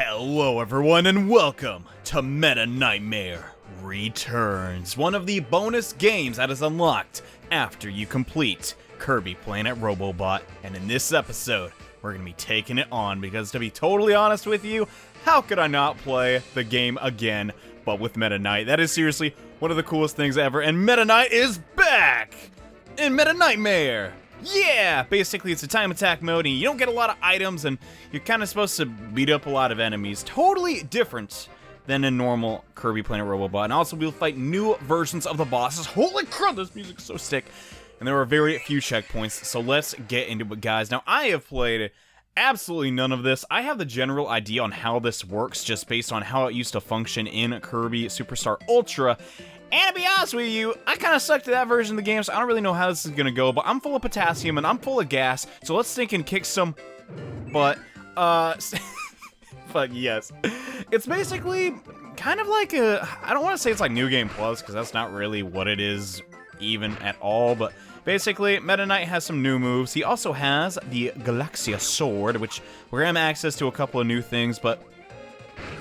Hello everyone and welcome to Meta Knightmare Returns, one of the bonus games that is unlocked after you complete Kirby Planet Robobot. And in this episode, we're going to be taking it on because, to be totally honest with you, how could I not play the game again, but with Meta Knight? That is seriously one of the coolest things ever, and Meta Knight is back in Meta Knightmare! Yeah! Basically, it's a time attack mode, and you don't get a lot of items, and you're kind of supposed to beat up a lot of enemies. Totally different than a normal Kirby Planet Robobot. And also, we'll fight new versions of the bosses. Holy crap, this music's so sick! And there are very few checkpoints, so let's get into it, guys. Now, I have played absolutely none of this. I have the general idea on how this works, just based on how it used to function in Kirby Superstar Ultra. And to be honest with you, I kind of sucked at that version of the game, so I don't really know how this is going to go, but I'm full of potassium and I'm full of gas, so let's think and kick some butt. But yes. It's basically kind of like a, I don't want to say it's like New Game Plus, because that's not really what it is even at all, but basically, Meta Knight has some new moves. He also has the Galaxia Sword, which we're going to have access to a couple of new things, but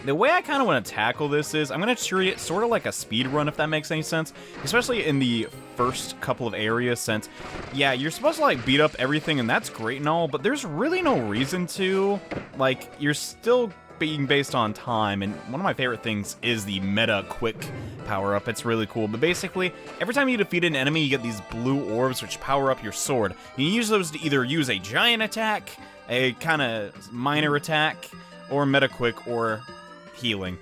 the way I kind of want to tackle this is, I'm going to treat it sort of like a speed run, if that makes any sense. Especially in the first couple of areas, since, yeah, you're supposed to, like, beat up everything, and that's great and all, but there's really no reason to. Like, you're still being based on time, and one of my favorite things is the Meta Quick power-up. It's really cool, but basically, every time you defeat an enemy, you get these blue orbs, which power up your sword. You use those to either use a giant attack, a kind of minor attack, or Meta Quick, or healing.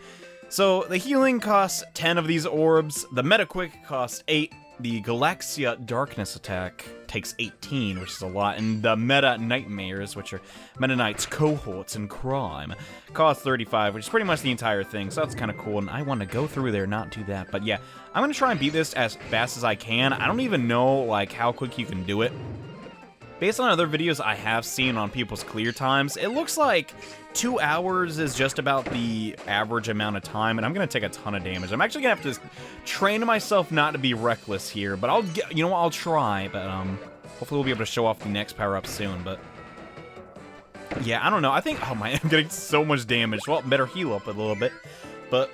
So the healing costs 10 of these orbs, the Meta Quick costs 8, the Galaxia Darkness attack takes 18, which is a lot, and the Meta Knightmares, which are Meta Knight's cohorts in crime, cost 35, which is pretty much the entire thing, so that's kind of cool, and I want to go through there, not do that. But yeah, I'm going to try and beat this as fast as I can. I don't even know, like, how quick you can do it. Based on other videos I have seen on people's clear times, it looks like 2 hours is just about the average amount of time, and I'm going to take a ton of damage. I'm actually going to have to train myself not to be reckless here, but I'll get, you know what, I'll try, but hopefully we'll be able to show off the next power-up soon, but yeah, I don't know. I think, oh my, I'm getting so much damage. Well, better heal up a little bit, but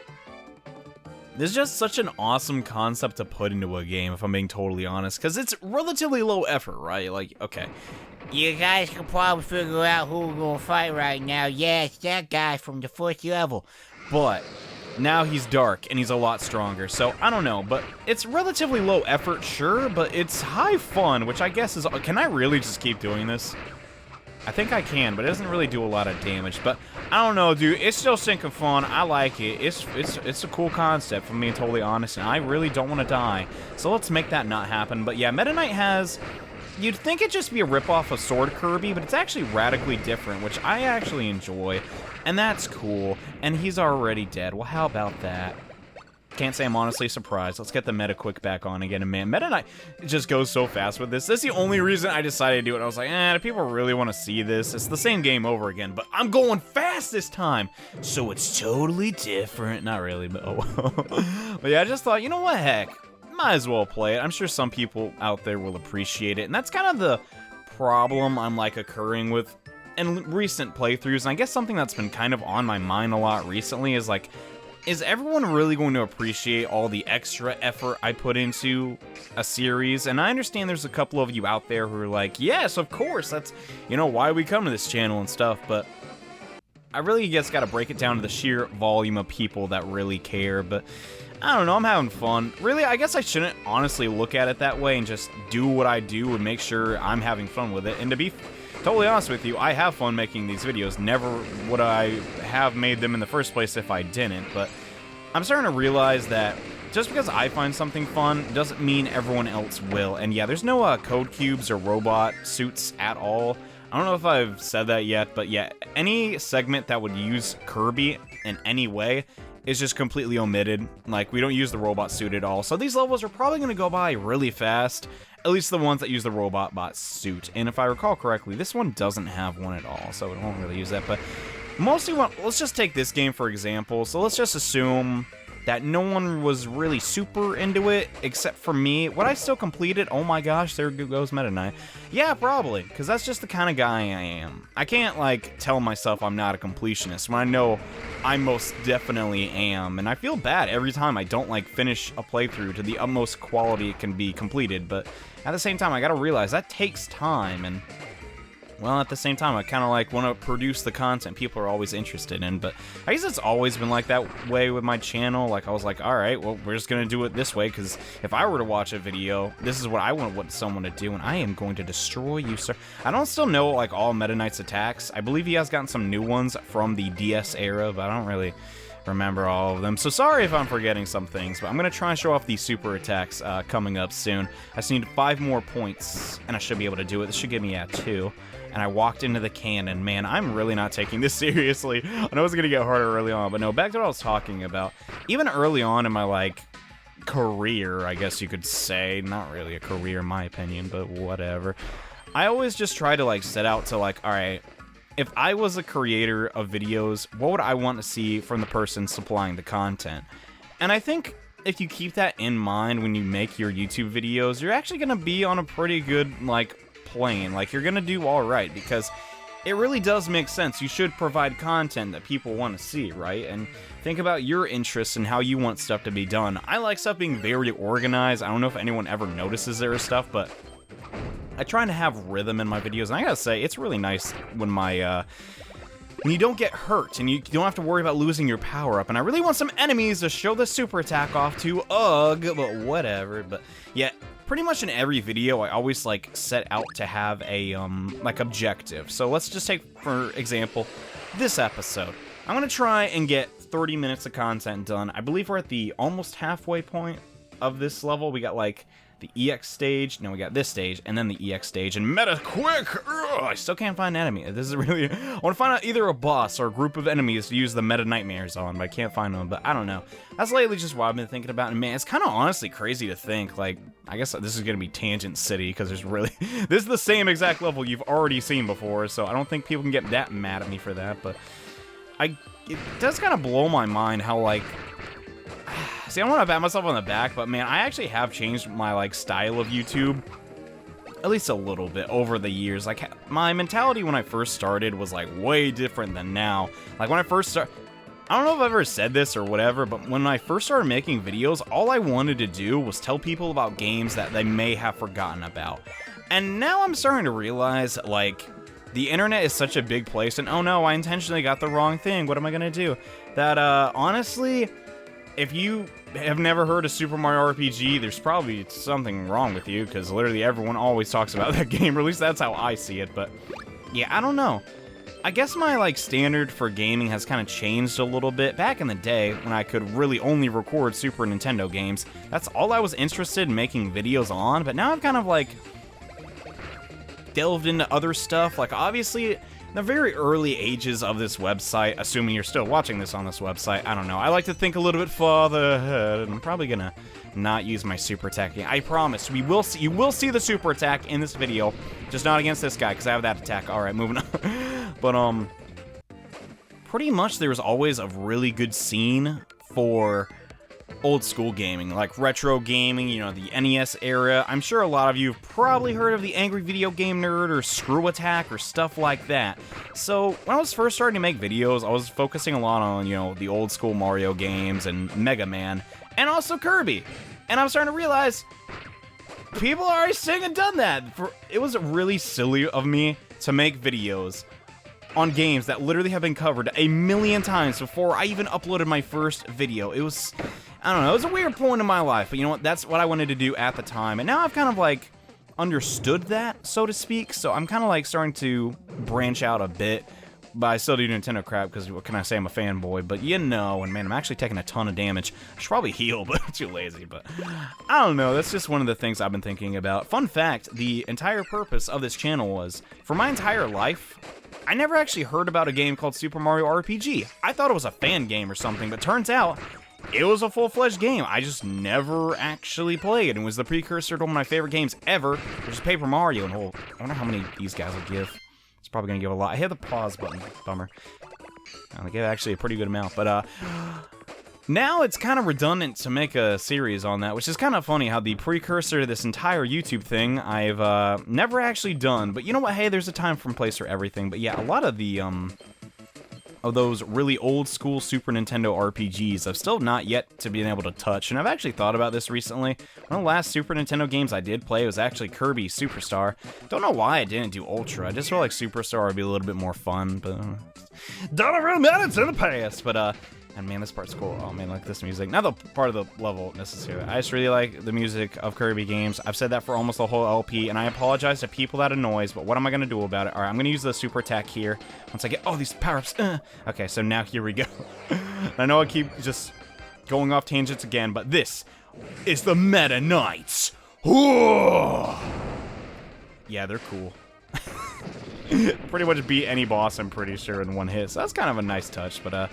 this is just such an awesome concept to put into a game, if I'm being totally honest, because it's relatively low effort, right? Like, okay. You guys can probably figure out who we're gonna fight right now. Yeah, it's that guy from the first level. But now he's dark, and he's a lot stronger, so I don't know, but it's relatively low effort, sure, but it's high fun, which I guess is, can I really just keep doing this? I think I can, but it doesn't really do a lot of damage. But I don't know, dude. It's still sinking fun. I like it. It's a cool concept, if I'm being totally honest, and I really don't want to die. So let's make that not happen. But yeah, Meta Knight has, you'd think it'd just be a ripoff of Sword Kirby, but it's actually radically different, which I actually enjoy, and that's cool. And he's already dead. Well, how about that? Can't say I'm honestly surprised. Let's get the Meta Quick back on again. And man, Meta Knight just goes so fast with this. That's the only reason I decided to do it. I was like, do people really want to see this? It's the same game over again, but I'm going fast this time. So it's totally different. Not really, but oh. But yeah, I just thought, you know what, heck, might as well play it. I'm sure some people out there will appreciate it. And that's kind of the problem I'm like occurring with in recent playthroughs. And I guess something that's been kind of on my mind a lot recently is like, is everyone really going to appreciate all the extra effort I put into a series? And I understand there's a couple of you out there who are like, yes, of course, that's, you know, why we come to this channel and stuff, but I really just gotta break it down to the sheer volume of people that really care. But I don't know, I'm having fun. Really, I guess I shouldn't honestly look at it that way and just do what I do and make sure I'm having fun with it. And to be totally honest with you, I have fun making these videos. Never would I have made them in the first place if I didn't, but I'm starting to realize that just because I find something fun doesn't mean everyone else will. And yeah, there's no code cubes or robot suits at all. I don't know if I've said that yet, but yeah, any segment that would use Kirby in any way is just completely omitted. Like, we don't use the robot suit at all. So these levels are probably going to go by really fast. At least the ones that use the Robot suit. And if I recall correctly, this one doesn't have one at all, so it won't really use that. But mostly, let's just take this game for example. So let's just assume that no one was really super into it, except for me. Would I still complete it? Oh my gosh, there goes Meta Knight. Yeah, probably, because that's just the kind of guy I am. I can't, like, tell myself I'm not a completionist when I know I most definitely am, and I feel bad every time I don't, like, finish a playthrough to the utmost quality it can be completed, but at the same time, I gotta realize that takes time, and well, at the same time, I kind of like want to produce the content people are always interested in, but I guess it's always been like that way with my channel. Like, I was like, alright, well, we're just gonna do it this way, because if I were to watch a video, this is what I want someone to do, and I am going to destroy you, sir. I don't still know, like, all Meta Knight's attacks. I believe he has gotten some new ones from the DS era, but I don't really remember all of them, so sorry if I'm forgetting some things, but I'm gonna try and show off these super attacks coming up soon. I just need 5 more points, and I should be able to do it. This should give me, 2. And I walked into the cannon. Man, I'm really not taking this seriously. I know it's gonna get harder early on, but no, back to what I was talking about. Even early on in my, like, career, I guess you could say. Not really a career in my opinion, but whatever. I always just try to, like, set out to, like, alright, if I was a creator of videos, what would I want to see from the person supplying the content? And I think if you keep that in mind when you make your YouTube videos, you're actually gonna be on a pretty good, like, plane. Like, you're gonna do alright, because it really does make sense. You should provide content that people want to see, right? And think about your interests and how you want stuff to be done. I like stuff being very organized. I don't know if anyone ever notices there or stuff, but I try to have rhythm in my videos, and I gotta say, it's really nice when my, when you don't get hurt, and you don't have to worry about losing your power-up, and I really want some enemies to show the super attack off to, ugh, but whatever, but yeah, pretty much in every video, I always, like, set out to have a, like, objective. So let's just take, for example, this episode. I'm gonna try and get 30 minutes of content done. I believe we're at the almost halfway point of this level. We got, like, the EX stage, no, we got this stage, and then the EX stage, and meta quick! Ugh, I still can't find an enemy. This is really, I want to find out either a boss or a group of enemies to use the Meta Knightmares on, but I can't find them, but I don't know. That's lately just what I've been thinking about, and man, it's kind of honestly crazy to think, like, I guess this is going to be Tangent City, because there's really, this is the same exact level you've already seen before, so I don't think people can get that mad at me for that, but it does kind of blow my mind how, like, see, I don't want to pat myself on the back, but man, I actually have changed my, like, style of YouTube at least a little bit over the years. Like, my mentality when I first started was, like, way different than now. Like, when I first started, I don't know if I've ever said this or whatever, but when I first started making videos, all I wanted to do was tell people about games that they may have forgotten about. And now I'm starting to realize, like, the internet is such a big place, and oh no, I intentionally got the wrong thing, what am I gonna do? That, honestly, if you have never heard of Super Mario RPG, there's probably something wrong with you, because literally everyone always talks about that game, or at least that's how I see it, but yeah, I don't know. I guess my, like, standard for gaming has kind of changed a little bit. Back in the day, when I could really only record Super Nintendo games, that's all I was interested in making videos on, but now I've kind of, like, delved into other stuff. Like, obviously, the very early ages of this website, assuming you're still watching this on this website, I don't know, I like to think a little bit farther ahead, and I'm probably gonna not use my super attack. I promise, you will see the super attack in this video, just not against this guy, because I have that attack. Alright, moving on. But, pretty much there was always a really good scene for old school gaming, like retro gaming, you know, the NES era. I'm sure a lot of you have probably heard of the Angry Video Game Nerd or Screw Attack or stuff like that. So when I was first starting to make videos, I was focusing a lot on, you know, the old school Mario games and Mega Man, and also Kirby. And I'm starting to realize people are already saying and done that. It was really silly of me to make videos on games that literally have been covered a million times before I even uploaded my first video. It was, I don't know, it was a weird point in my life, but you know what, that's what I wanted to do at the time, and now I've kind of, like, understood that, so to speak, so I'm kind of, like, starting to branch out a bit, but I still do Nintendo crap, because what can I say, I'm a fanboy, but you know, and man, I'm actually taking a ton of damage. I should probably heal, but I'm too lazy, but I don't know, that's just one of the things I've been thinking about. Fun fact, the entire purpose of this channel was, for my entire life, I never actually heard about a game called Super Mario RPG. I thought it was a fan game or something, but turns out it was a full-fledged game. I just never actually played, and it was the precursor to one of my favorite games ever, which is Paper Mario. And I wonder how many these guys will give. It's probably gonna give a lot. I hit the pause button. Bummer. They gave actually a pretty good amount, but Now it's kind of redundant to make a series on that, which is kind of funny how the precursor to this entire YouTube thing I've never actually done. But you know what? Hey, there's a time and place for everything. But yeah, a lot of the of those really old school Super Nintendo RPGs I've still not yet to being able to touch, and I've actually thought about this recently. One of the last Super Nintendo games I did play was actually Kirby Superstar. Don't know why I didn't do Ultra. I just felt like Superstar would be a little bit more fun, but don't remember that, it's in the past. But and man, this part's cool. Oh man, like this music. Not the part of the level necessarily. I just really like the music of Kirby games. I've said that for almost the whole LP, and I apologize to people that annoys, but what am I going to do about it? Alright, I'm going to use the super attack here. Once I get all these power-ups. Okay, so now here we go. I know I keep just going off tangents again, but this is the Meta Knights. Yeah, they're cool. Pretty much beat any boss, I'm pretty sure, in one hit. So that's kind of a nice touch, but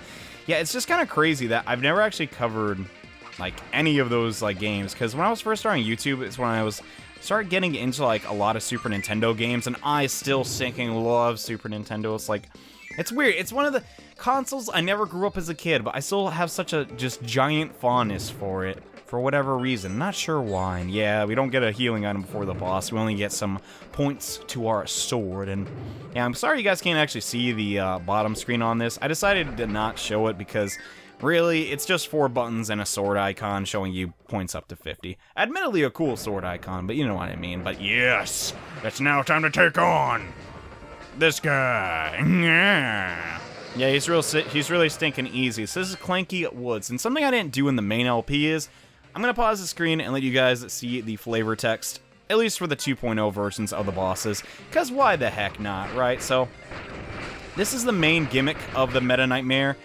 yeah, it's just kind of crazy that I've never actually covered like any of those like games, because when I was first starting YouTube, it's when I started getting into like a lot of Super Nintendo games, and I still sinking love Super Nintendo. It's like, it's weird. It's one of the consoles I never grew up as a kid, but I still have such a just giant fondness for it. For whatever reason. Not sure why. And yeah, we don't get a healing item before the boss. We only get some points to our sword. And yeah, I'm sorry you guys can't actually see the bottom screen on this. I decided to not show it because really, it's just 4 buttons and a sword icon showing you points up to 50. Admittedly a cool sword icon, but you know what I mean. But yes, it's now time to take on this guy. Yeah, he's really stinking easy. So this is Clanky Woods. And something I didn't do in the main LP is I'm going to pause the screen and let you guys see the flavor text, at least for the 2.0 versions of the bosses, because why the heck not, right? So, this is the main gimmick of the Meta Knightmare.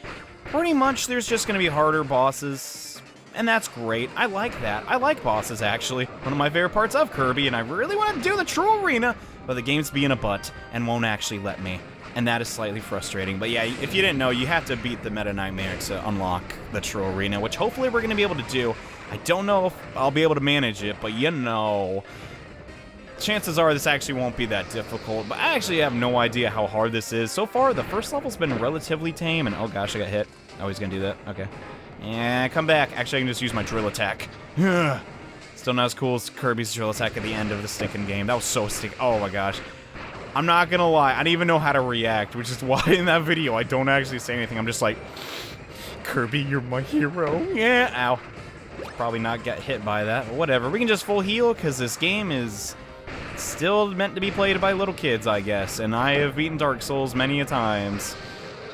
Pretty much, there's just going to be harder bosses, and that's great. I like that. I like bosses, actually. One of my favorite parts of Kirby, and I really want to do the True Arena, but the game's being a butt and won't actually let me. And that is slightly frustrating. But yeah, if you didn't know, you have to beat the Meta Knightmare to unlock the True Arena, which hopefully we're going to be able to do. I don't know if I'll be able to manage it, but you know, chances are this actually won't be that difficult. But I actually have no idea how hard this is. So far, the first level's been relatively tame, and oh gosh, I got hit. Oh, he's going to do that. Okay. Yeah, come back. Actually, I can just use my drill attack. Still not as cool as Kirby's drill attack at the end of the stinking game. That was so stinking. Oh my gosh. I'm not gonna lie, I didn't even know how to react, which is why in that video I don't actually say anything. I'm just like, Kirby, you're my hero. Yeah, ow. Probably not get hit by that, but whatever. We can just full heal, because this game is still meant to be played by little kids, I guess. And I have beaten Dark Souls many a times.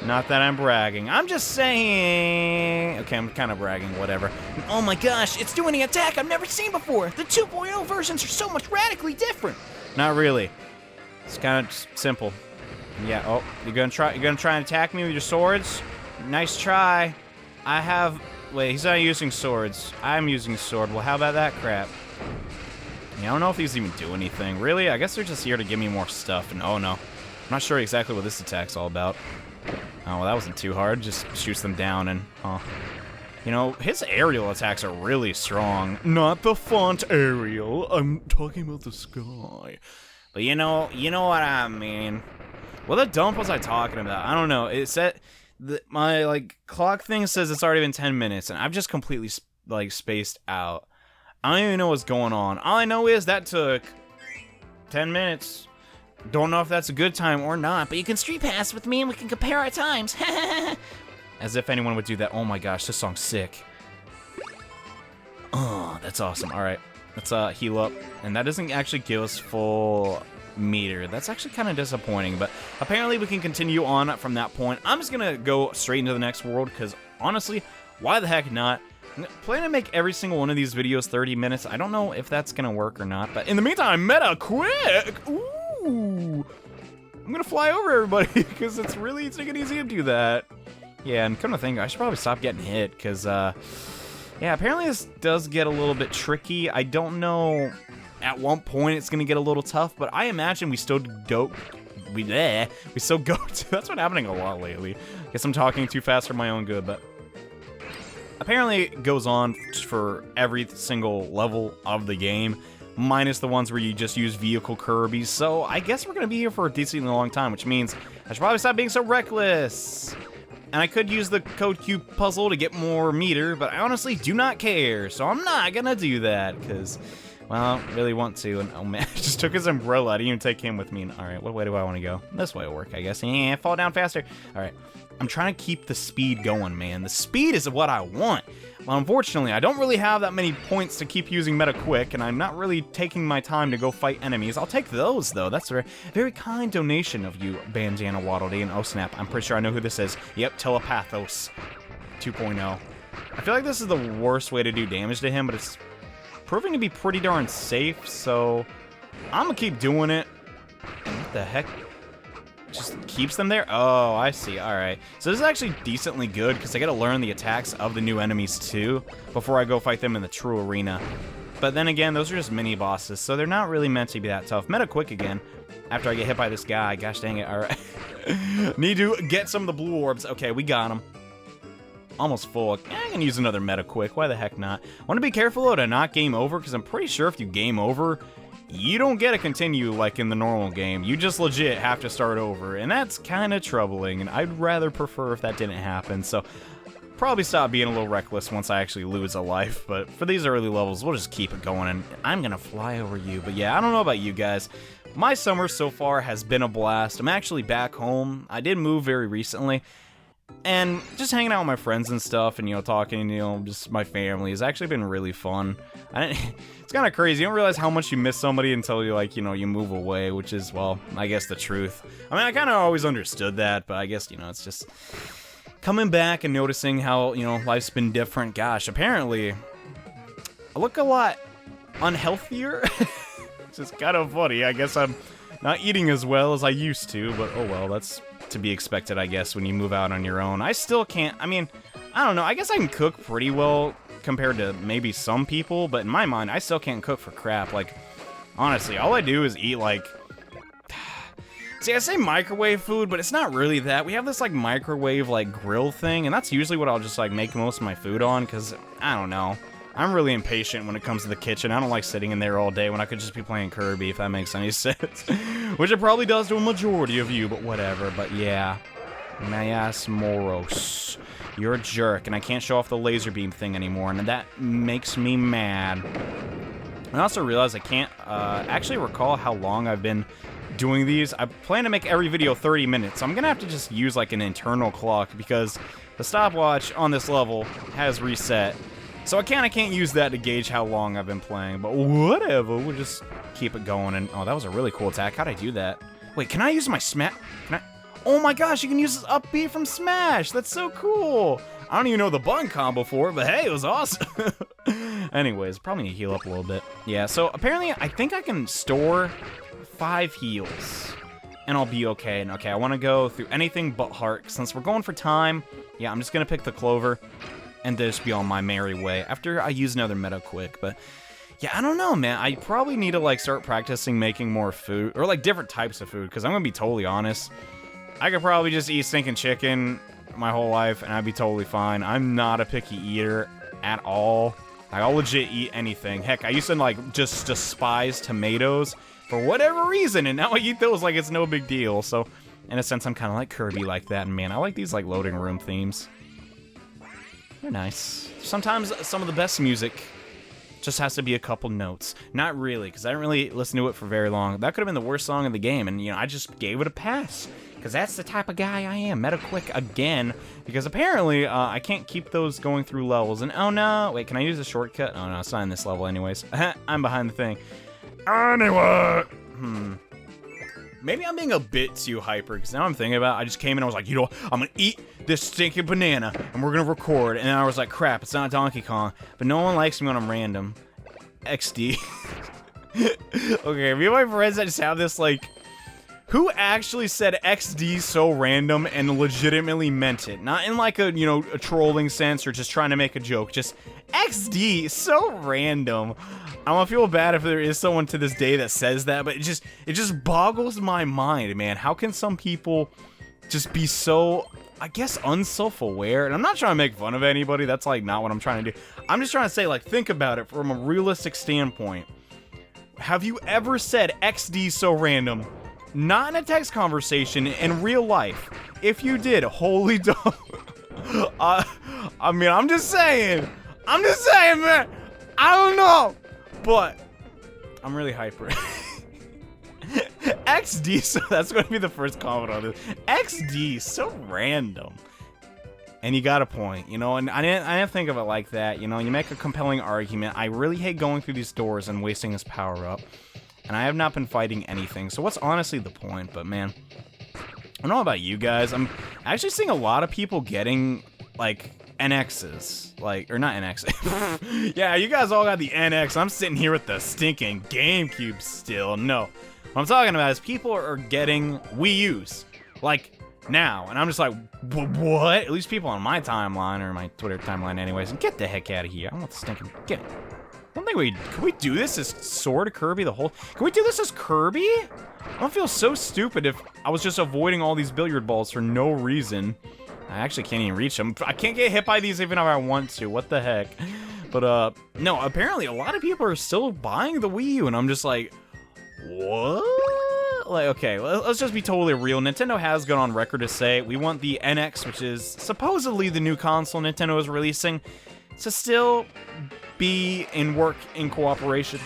Not that I'm bragging. I'm just saying... Okay, I'm kind of bragging, whatever. Oh my gosh, it's doing an attack I've never seen before. The 2.0 versions are so much radically different. Not really. It's kind of simple. Yeah, oh, you're gonna try and attack me with your swords? Nice try. I have... Wait, he's not using swords. I'm using sword. Well, how about that crap? Yeah, I don't know if these even do anything. Really? I guess they're just here to give me more stuff. And oh no. I'm not sure exactly what this attack's all about. Oh, well, that wasn't too hard. Just shoots them down and... You know, his aerial attacks are really strong. Not the font aerial. I'm talking about the sky. But you know what I mean. What the dump was I talking about? I don't know. It said my like clock thing says it's already been 10 minutes, and I've just completely like spaced out. I don't even know what's going on. All I know is that took 10 minutes. Don't know if that's a good time or not, but you can street pass with me and we can compare our times. As if anyone would do that. Oh my gosh, this song's sick. Oh, that's awesome. All right. Let's heal up. And that doesn't actually give us full meter. That's actually kind of disappointing, but apparently we can continue on from that point. I'm just going to go straight into the next world because, honestly, why the heck not? I'm planning to make every single one of these videos 30 minutes. I don't know if that's going to work or not, but in the meantime, meta quick! Ooh! I'm going to fly over everybody because it's taking easy to do that. Yeah, and come to think, I should probably stop getting hit because, yeah, apparently this does get a little bit tricky. I don't know at one point it's going to get a little tough, but I imagine we still go to... That's been happening a lot lately. Guess I'm talking too fast for my own good, but... Apparently it goes on for every single level of the game, minus the ones where you just use vehicle Kirby, so I guess we're going to be here for a decently long time, which means I should probably stop being so reckless. And I could use the code cube puzzle to get more meter, but I honestly do not care, so I'm not gonna do that, because, well, I don't really want to. And oh man, I just took his umbrella. I didn't even take him with me. Alright, what way do I want to go? This way will work, I guess. Yeah, fall down faster. Alright, I'm trying to keep the speed going, man. The speed is what I want. Well, unfortunately, I don't really have that many points to keep using Meta Quick, and I'm not really taking my time to go fight enemies. I'll take those, though. That's a very kind donation of you, Bandana Waddle Dee. And oh snap, I'm pretty sure I know who this is. Yep, Telepathos 2.0. I feel like this is the worst way to do damage to him, but it's proving to be pretty darn safe, so I'm gonna keep doing it. And what the heck? Just keeps them there? Oh, I see. Alright. So this is actually decently good, because I gotta learn the attacks of the new enemies, too, before I go fight them in the true arena. But then again, those are just mini-bosses, so they're not really meant to be that tough. Meta Quick again, after I get hit by this guy. Gosh dang it. Alright. Need to get some of the blue orbs. Okay, we got him. Almost full. I can use another Meta Quick. Why the heck not? Want to be careful, though, to not game over, because I'm pretty sure if you game over, you don't get to continue like in the normal game. You just legit have to start over, and that's kind of troubling, and I'd rather prefer if that didn't happen, so probably stop being a little reckless once I actually lose a life. But for these early levels, we'll just keep it going, and I'm gonna fly over you. But yeah, I don't know about you guys. My summer so far has been a blast. I'm actually back home. I did move very recently, and just hanging out with my friends and stuff, and, you know, talking, you know, just my family has actually been really fun. It's kind of crazy. You don't realize how much you miss somebody until you, like, you know, you move away, which is, well, I guess the truth. I mean, I kind of always understood that, but I guess, you know, it's just coming back and noticing how, you know, life's been different. Gosh, apparently, I look a lot unhealthier. It's just kind of funny. I guess I'm not eating as well as I used to, but oh well, that's to be expected, I guess, when you move out on your own. I still can't, I mean, I don't know, I guess I can cook pretty well compared to maybe some people, but in my mind, I still can't cook for crap. Like, honestly, all I do is eat, like, see, I say microwave food, but it's not really that. We have this, like, microwave, like, grill thing, and that's usually what I'll just, like, make most of my food on, because, I don't know, I'm really impatient when it comes to the kitchen. I don't like sitting in there all day when I could just be playing Kirby, if that makes any sense. Which it probably does to a majority of you, but whatever. But yeah, Mayas Moros, you're a jerk, and I can't show off the laser beam thing anymore, and that makes me mad. I also realized I can't actually recall how long I've been doing these. I plan to make every video 30 minutes, so I'm gonna have to just use like an internal clock, because the stopwatch on this level has reset. So I kinda can't use that to gauge how long I've been playing, but whatever, we'll just keep it going. And oh, that was a really cool attack. How'd I do that? Wait, can I use my smash? Can I? Oh my gosh, you can use this up B from Smash! That's so cool! I don't even know the button combo for it, but hey, it was awesome! Anyways, probably need to heal up a little bit. Yeah, so apparently I think I can store 5 heals, and I'll be okay. And okay, I want to go through anything but heart. Since we're going for time, yeah, I'm just gonna pick the clover and just be on my merry way after I use another Meta Quick. But yeah, I don't know, man. I probably need to like start practicing making more food, or like different types of food, because I'm gonna be totally honest, I could probably just eat stinking chicken my whole life and I'd be totally fine. I'm not a picky eater at all. Like, I'll legit eat anything. Heck, I used to like just despise tomatoes for whatever reason, and now I eat those like it's no big deal. So in a sense, I'm kind of like Kirby like that. And man, I like these like loading room themes. They're nice. Sometimes some of the best music just has to be a couple notes. Not really, because I didn't really listen to it for very long. That could have been the worst song of the game, and, you know, I just gave it a pass, because that's the type of guy I am. Meta Quick again, because apparently I can't keep those going through levels. And oh no, wait, can I use a shortcut? Oh no, it's not in this level anyways. I'm behind the thing. Anyway, maybe I'm being a bit too hyper, because now I'm thinking about it, I just came in, I was like, you know, I'm gonna eat this stinking banana, and we're gonna record, and then I was like, crap, it's not Donkey Kong, but no one likes me when I'm random. XD. Okay, me and my friends that just have this, like, who actually said XD so random and legitimately meant it? Not in like a, you know, a trolling sense or just trying to make a joke, just XD, so random. I don't feel bad if there is someone to this day that says that, but it just boggles my mind, man. How can some people just be so, I guess, unself-aware? And I'm not trying to make fun of anybody. That's like not what I'm trying to do. I'm just trying to say, like, think about it from a realistic standpoint. Have you ever said XD so random? Not in a text conversation, in real life. If you did, holy dog. I mean, I'm just saying, man. I don't know, but I'm really hyper. XD, so that's going to be the first comment on this. XD, so random. And you got a point, you know, and I didn't think of it like that, you know, you make a compelling argument. I really hate going through these doors and wasting this power up, and I have not been fighting anything, so what's honestly the point? But man, I don't know about you guys, I'm actually seeing a lot of people getting, like, NXs, like, or not NX. Yeah, you guys all got the NX, I'm sitting here with the stinking GameCube still. No, what I'm talking about is people are getting Wii U's, like, now, and I'm just like, what? At least people on my timeline, or my Twitter timeline anyways, get the heck out of here. I want the stinking, get it. I don't think can we do this as Sword Kirby the whole, can we do this as Kirby? I don't feel so stupid if I was just avoiding all these billiard balls for no reason. I actually can't even reach them. I can't get hit by these even if I want to, what the heck. But, no, apparently a lot of people are still buying the Wii U, and I'm just like, what? Like, okay, let's just be totally real. Nintendo has gone on record to say we want the NX, which is supposedly the new console Nintendo is releasing, to still be in cooperation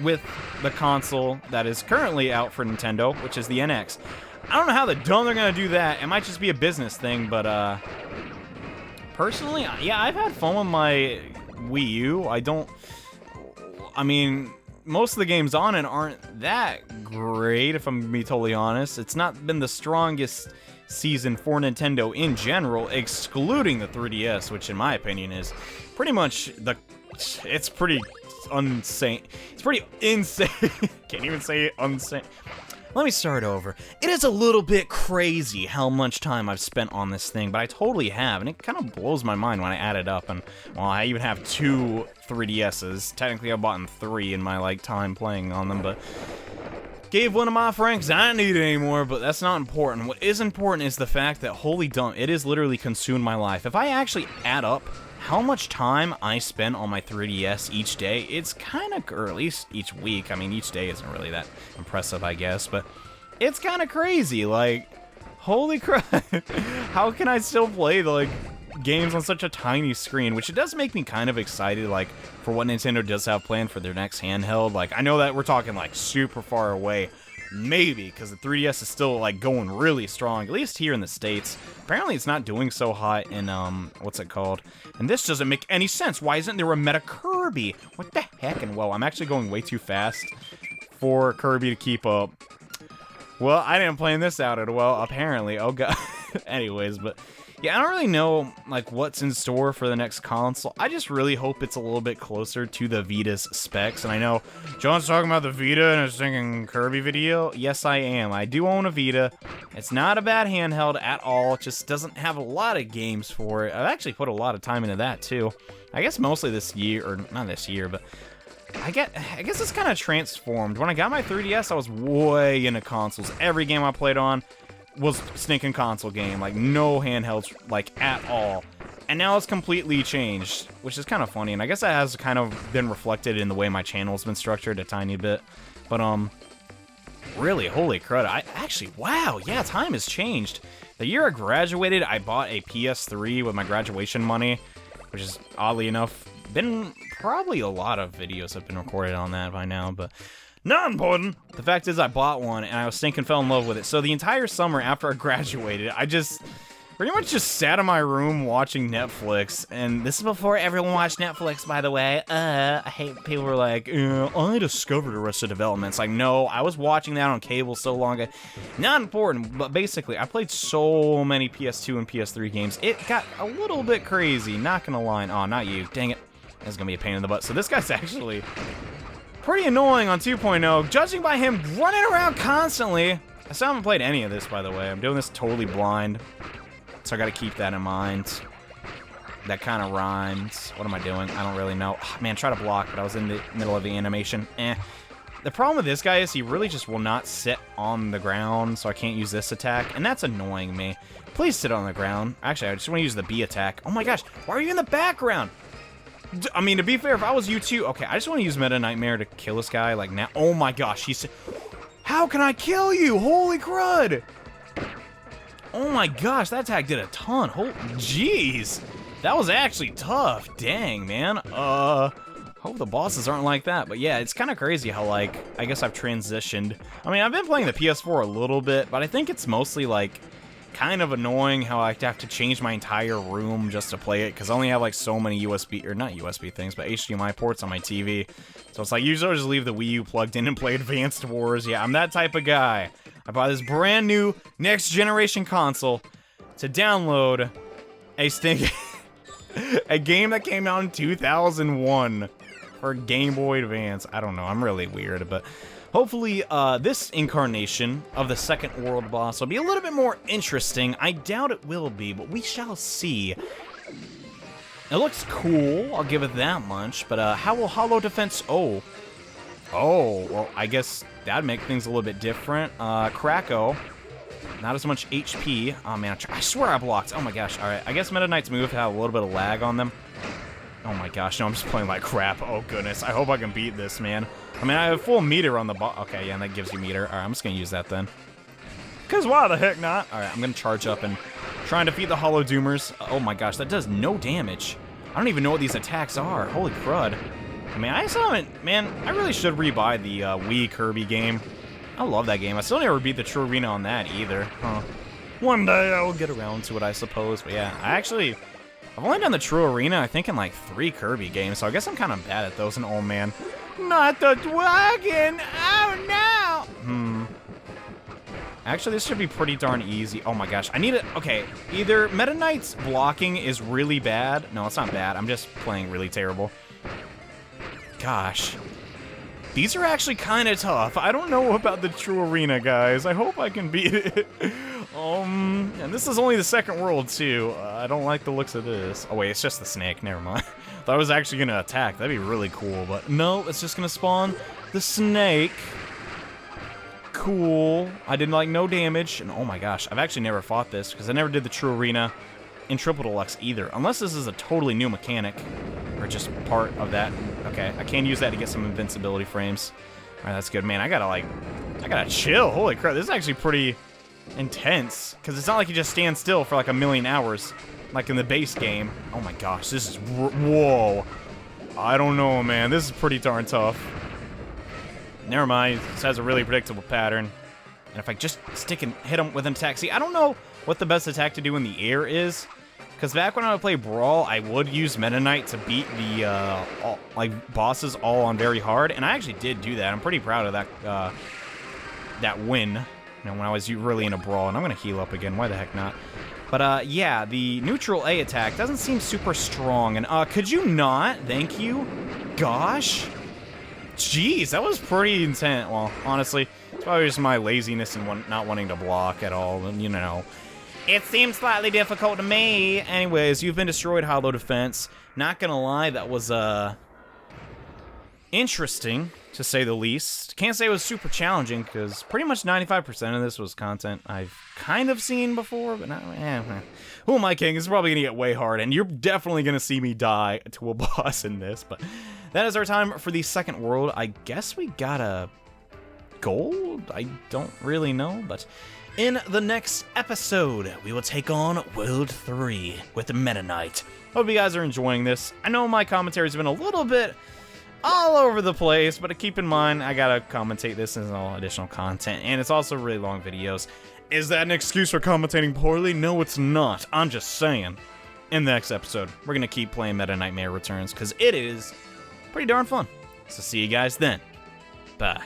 with the console that is currently out for Nintendo, which is the NX. I don't know how the dumb they're gonna do that. It might just be a business thing, but personally, yeah, I've had fun with my Wii U. I mean, most of the games on it aren't that great, if I'm gonna be totally honest. It's not been the strongest season for Nintendo in general, excluding the 3DS, which in my opinion is pretty much it's pretty insane. It's pretty insane. Can't even say insane. Let me start over. It is a little bit crazy how much time I've spent on this thing, but I totally have, and it kind of blows my mind when I add it up. And, well, I even have 2 3DSs. Technically, I've bought 3 in my, like, time playing on them, but gave one of my friends, 'cause I don't need it anymore, but that's not important. What is important is the fact that, holy dump, it has literally consumed my life. If I actually add up how much time I spend on my 3DS each day, it's kind of, or at least each week. I mean, each day isn't really that impressive, I guess, but it's kind of crazy. Like, holy crap. How can I still play, like, games on such a tiny screen? Which it does make me kind of excited, like, for what Nintendo does have planned for their next handheld. Like, I know that we're talking, like, super far away. Maybe, because the 3DS is still, like, going really strong, at least here in the States. Apparently it's not doing so hot in, what's it called? And this doesn't make any sense. Why isn't there a Meta Kirby? What the heck? And, well, I'm actually going way too fast for Kirby to keep up. Well, I didn't plan this out at well, apparently. Oh, God. Anyways, but yeah, I don't really know, like, what's in store for the next console. I just really hope it's a little bit closer to the Vita's specs. And I know John's talking about the Vita in a singing Kirby video. Yes, I am. I do own a Vita. It's not a bad handheld at all. It just doesn't have a lot of games for it. I've actually put a lot of time into that, too. I guess mostly this year, or not this year, but I guess it's kind of transformed. When I got my 3DS, I was way into consoles. Every game I played on was stinking console game, like no handhelds, like, at all. And now it's completely changed, which is kind of funny, and I guess that has kind of been reflected in the way my channel's been structured a tiny bit. But really, holy crud, wow, yeah, time has changed. The year I graduated, I bought a PS3 with my graduation money, which is, oddly enough, been probably a lot of videos have been recorded on that by now, but not important. The fact is, I bought one, and I was stinking fell in love with it. So the entire summer after I graduated, I just pretty much just sat in my room watching Netflix. And this is before everyone watched Netflix, by the way. I hate people were like, I discovered Arrested Development. It's like, no, I was watching that on cable so long ago. Not important, but basically, I played so many PS2 and PS3 games. It got a little bit crazy, not gonna lie. Oh, not you. Dang it. That's gonna be a pain in the butt. So this guy's actually pretty annoying on 2.0, judging by him running around constantly. I still haven't played any of this, by the way. I'm doing this totally blind, so I gotta keep that in mind. That kind of rhymes. What am I doing? I don't really know. Oh, man, try to block, but I was in the middle of the animation. The problem with this guy is he really just will not sit on the ground, so I can't use this attack, and that's annoying me. Please sit on the ground. Actually, I just want to use the B attack. Oh my gosh, why are you in the background? I mean, to be fair, if I was you too... Okay, I just want to use Meta Knightmare to kill this guy, like, now. Oh my gosh, he's... How can I kill you? Holy crud! Oh my gosh, that attack did a ton. Oh, jeez. That was actually tough. Dang, man. Hope the bosses aren't like that. But yeah, it's kind of crazy how, like, I guess I've transitioned. I mean, I've been playing the PS4 a little bit, but I think it's mostly, like, kind of annoying how I have to change my entire room just to play it, because I only have, like, so many USB, or not USB things, but HDMI ports on my TV. So it's like, usually I'll just leave the Wii U plugged in and play Advanced Wars. Yeah, I'm that type of guy. I bought this brand new next generation console to download a game that came out in 2001 for Game Boy Advance. I don't know, I'm really weird, but hopefully this incarnation of the second world boss will be a little bit more interesting. I doubt it will be, but we shall see. It looks cool, I'll give it that much, but how will Hollow Defense... Oh, well, I guess that'd make things a little bit different. Krakow, not as much HP. Oh, man, I swear I blocked. Oh, my gosh. All right, I guess Meta Knight's move have a little bit of lag on them. Oh, my gosh. No, I'm just playing like crap. Oh, goodness. I hope I can beat this, man. I mean, I have full meter on the bot. Okay, yeah, and that gives you meter. All right, I'm just going to use that then. Because why the heck not? All right, I'm going to charge up and try and defeat the Hollow Doomers. Oh, my gosh. That does no damage. I don't even know what these attacks are. Holy crud. I mean, I still haven't... Man, I really should rebuy the Wii Kirby game. I love that game. I still never beat the True Arena on that either. Huh. One day I will get around to it, I suppose. But yeah, I've only done the True Arena, I think, in like 3 Kirby games. So I guess I'm kind of bad at those. And oh, man. Not the dragon! Oh, no! Actually, this should be pretty darn easy. Oh, my gosh. I need it... Okay, either Meta Knight's blocking is really bad. No, it's not bad. I'm just playing really terrible. Gosh. These are actually kind of tough. I don't know about the True Arena, guys. I hope I can beat it. And this is only the second world, too. I don't like the looks of this. Oh, wait, it's just the snake. Never mind. Thought I was actually going to attack. That'd be really cool, but no, it's just going to spawn the snake. Cool. I did, like, no damage. And oh my gosh, I've actually never fought this because I never did the True Arena in Triple Deluxe either. Unless this is a totally new mechanic. Or just part of that. Okay, I can use that to get some invincibility frames. Alright, that's good. Man, I gotta chill. Holy crap, this is actually pretty intense. Because it's not like you just stand still for like a million hours. Like in the base game. Oh my gosh, this is... Whoa. I don't know, man. This is pretty darn tough. Never mind. This has a really predictable pattern. And if I just stick and hit him with an attack... See, I don't know what the best attack to do in the air is. Because back when I would play Brawl, I would use Meta Knight to beat the bosses all on very hard, and I actually did do that. I'm pretty proud of that that win. You know, when I was really into Brawl, and I'm gonna heal up again. Why the heck not? But yeah, the neutral A attack doesn't seem super strong. And could you not? Thank you. Gosh, jeez, that was pretty intense. Well, honestly, it's probably just my laziness and not wanting to block at all. And you know. It seems slightly difficult to me. Anyways, you've been destroyed, Hollow Defense. Not gonna lie, that was, interesting, to say the least. Can't say it was super challenging, because pretty much 95% of this was content I've kind of seen before, but not... Who am I kidding? It's probably gonna get way hard, and you're definitely gonna see me die to a boss in this, but... That is our time for the second world. I guess we got a... gold? I don't really know, but... In the next episode, we will take on World 3 with the Meta Knight. Hope you guys are enjoying this. I know my commentary's been a little bit all over the place, but keep in mind, I gotta commentate this as all additional content, and it's also really long videos. Is that an excuse for commentating poorly? No, it's not. I'm just saying. In the next episode, we're gonna keep playing Meta Knightmare Returns, because it is pretty darn fun. So see you guys then. Bye.